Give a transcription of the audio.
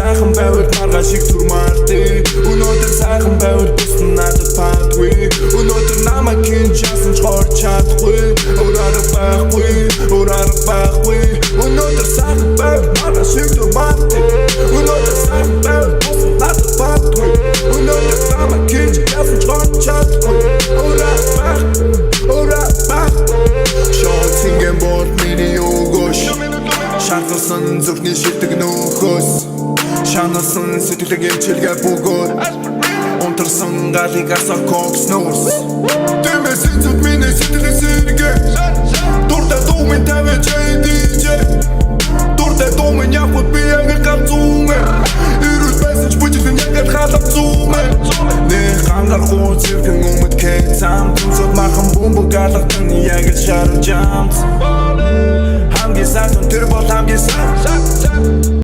сайхан байвал маргааш шиг турмаартай. Өнөөдөр сайхан байвал бусна надад паадгүй. Өнөөдөр намайг хинч яасан ч хорч чадахгүй. Өөрөөр байхгүй. Өнөөдөр сайхан байвал маргааш шиг турмаартай. Өнөөдөр сайхан байвал бусна надад паадгүй. Өнөөдөр намайг хинч яасан ч хорч чадахгүй. Өөрөөр байхгүй. Шоу синген бод миний өгөөш. Шаналсан зүрхний шилдэг нөхөөс. Шаналсан сэтгэлэг эмчилгээ бөгөөд. Унтарсан галыг асаа кокс нуус. Дэмэсэн зүт миний сэтгэлэг сэргээ. Дуртай дуумен тавьж DJ. Дуртай дуумен явход би ангар галзууме. Ирүүл байсан ч бүжиглэн ягад халах зууме. Нэх ангарахуу цэрхэн өмөд кэцам. Түнсөд махан бумбу галахтан ягад шарав жамс. Хамгийн сайхан тэр бол хамгийн сайхан